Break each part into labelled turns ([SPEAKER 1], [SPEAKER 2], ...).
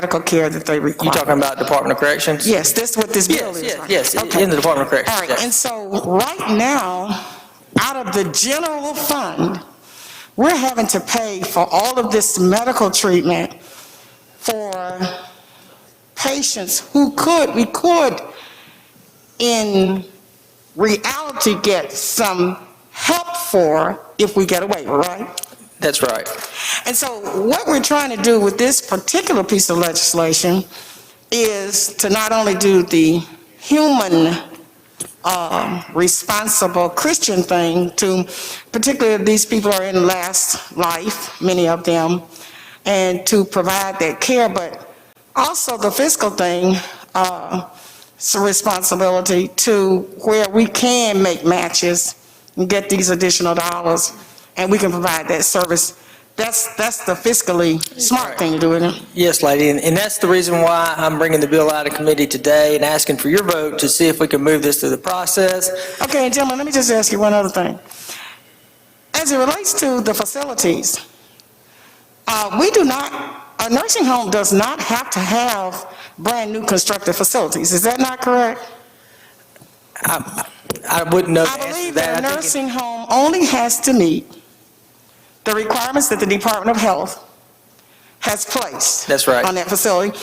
[SPEAKER 1] medical care that they require.
[SPEAKER 2] You talking about Department of Corrections?
[SPEAKER 1] Yes, that's what this bill is.
[SPEAKER 2] Yes,
[SPEAKER 1] right?
[SPEAKER 2] yes,
[SPEAKER 1] Okay.
[SPEAKER 2] in the Department of Corrections.
[SPEAKER 1] All right,
[SPEAKER 2] yes.
[SPEAKER 1] and so right now, out of the general fund, we're having to pay for all of this medical treatment for patients who we could, in reality, get some help for if we get away, right?
[SPEAKER 2] That's right.
[SPEAKER 1] And so what we're trying to do with this particular piece of legislation is to not only do the human responsible Christian thing, to particularly these people are in last life, many of them, and to provide that care, but also the fiscal thing, it's a responsibility to where we can make matches and get these additional dollars, and we can provide that service. That's the fiscally smart thing to do, isn't it?
[SPEAKER 2] Yes, lady, and that's the reason why I'm bringing the bill out of committee today and asking for your vote to see if we can move this through the process.
[SPEAKER 1] Okay, and gentlemen, let me just ask you one other thing. As it relates to the facilities, a nursing home does not have to have brand new constructed facilities. Is that not correct?
[SPEAKER 2] I wouldn't know.
[SPEAKER 1] I believe that a nursing home only has to meet the requirements that the Department of Health has placed.
[SPEAKER 2] That's right.
[SPEAKER 1] On that facility.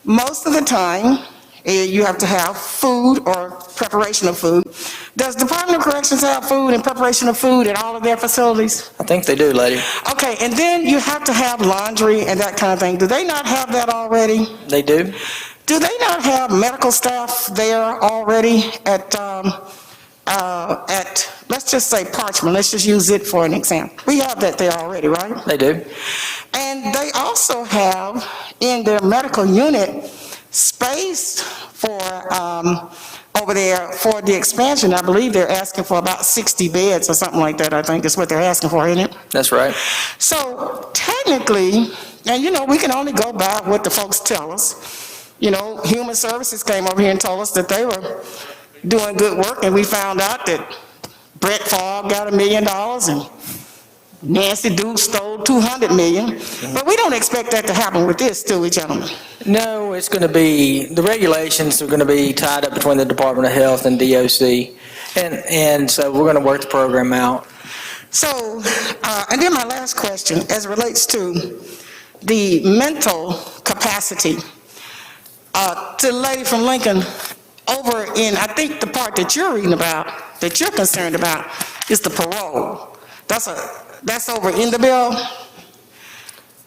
[SPEAKER 1] Most of the time, you have to have food or preparation of food. Does Department of Corrections have food and preparation of food at all of their facilities?
[SPEAKER 2] I think they do, lady.
[SPEAKER 1] Okay, and then you have to have laundry and that kind of thing. Do they not have that already?
[SPEAKER 2] They do.
[SPEAKER 1] Do they not have medical staff there already at let's just say Parchment, let's just use it for an example. We have that there already, right?
[SPEAKER 2] They do.
[SPEAKER 1] And they also have in their medical unit space for over there for the expansion. I believe they're asking for about 60 beds or something like that, I think is what they're asking for, isn't it?
[SPEAKER 2] That's right.
[SPEAKER 1] So technically, and you know, we can only go by what the folks tell us. You know, Human Services came over here and told us that they were doing good work, and we found out that Brett Favre got $1 million and Nancy Duke stole $200 million. But we don't expect that to happen with this, do we, gentlemen?
[SPEAKER 2] No, it's going to be, the regulations are going to be tied up between the Department of Health and DOC, and so we're going to work the program out.
[SPEAKER 1] So, and then my last question, as it relates to the mental capacity, to the lady from Lincoln, over in, I think the part that you're reading about, that you're concerned about, is the parole. That's over in the bill.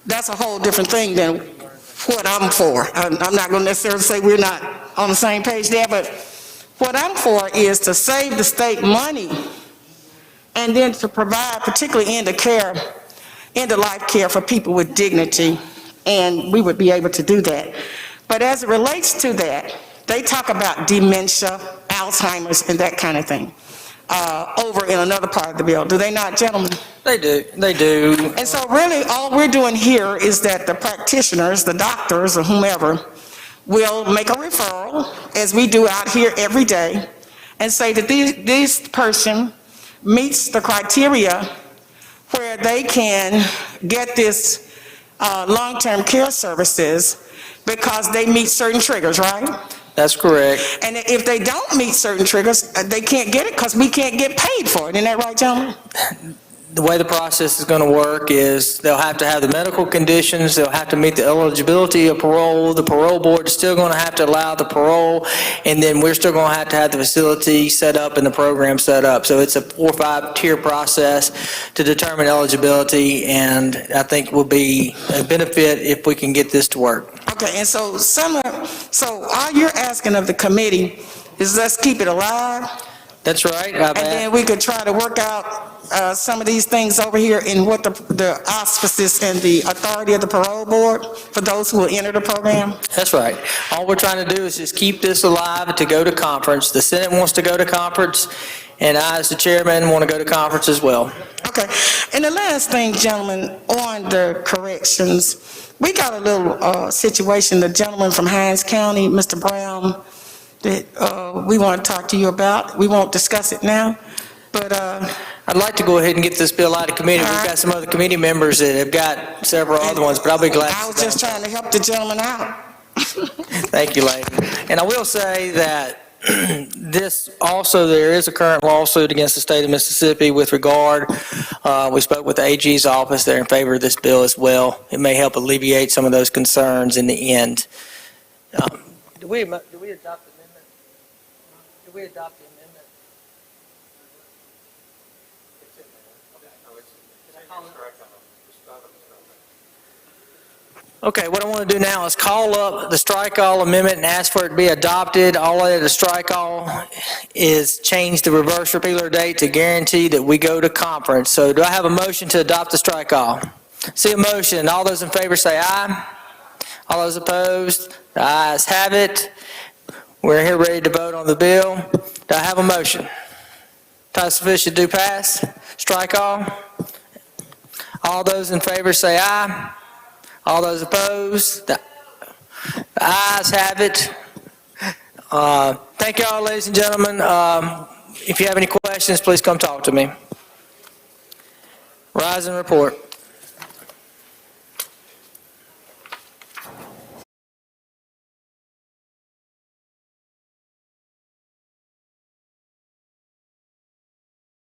[SPEAKER 1] That's a whole different thing than what I'm for. I'm not going to necessarily say we're not on the same page there, but what I'm for is to save the state money and then to provide particularly end-of-life care for people with dignity, and we would be able to do that. But as it relates to that, they talk about dementia, Alzheimer's, and that kind of thing over in another part of the bill. Do they not, gentlemen?
[SPEAKER 2] They do. They do.
[SPEAKER 1] And so really all we're doing here is that the practitioners, the doctors or whomever, will make a referral, as we do out here every day, and say that this person meets the criteria where they can get this long-term care services because they meet certain triggers, right?
[SPEAKER 2] That's correct.
[SPEAKER 1] And if they don't meet certain triggers, they can't get it because we can't get paid for it. Isn't that right, gentlemen?
[SPEAKER 2] The way the process is going to work is they'll have to have the medical conditions, they'll have to meet the eligibility of parole, the parole board is still going to have to allow the parole, and then we're still going to have the facility set up and the program set up. So it's a 4 or 5 tier process to determine eligibility, and I think will be a benefit if we can get this to work.
[SPEAKER 1] Okay, and so all you're asking of the committee is let's keep it alive.
[SPEAKER 2] That's right.
[SPEAKER 1] And then we could try to work out some of these things over here in what the auspices and the authority of the parole board for those who will enter the program.
[SPEAKER 2] That's right. All we're trying to do is just keep this alive to go to conference. The Senate wants to go to conference, and I, as the chairman, want to go to conference as well.
[SPEAKER 1] Okay. And the last thing, gentlemen, on the corrections, we got a little situation, the gentleman from Hinds County, Mr. Brown, that we want to talk to you about. We won't discuss it now, but
[SPEAKER 2] I'd like to go ahead and get this bill out of committee. We've got some other committee members that have got several other ones, but I'll be glad
[SPEAKER 1] I was
[SPEAKER 2] to
[SPEAKER 1] just trying to help the gentleman out.
[SPEAKER 2] Thank you, lady. And I will say that this, also, there is a current lawsuit against the state of Mississippi with regard, we spoke with the AG's office, they're in favor of this bill as well. It may help alleviate some of those concerns in the end. Do we adopt the amendment? Do we adopt the amendment? Okay, what I want to do now is call up the strike all amendment and ask for it to be adopted. All I had to strike all is change the reverse repealer date to guarantee that we go to conference. So do I have a motion to adopt the strike all? See a motion. All those in favor say aye. All those opposed? The ayes have it. We're here ready to vote on the bill. Do I have a motion? Title sufficient do pass. Strike all. All those in favor say aye. All those opposed? The ayes have it. Thank you all, ladies and gentlemen. If you have any questions, please come talk to me. Rise and report.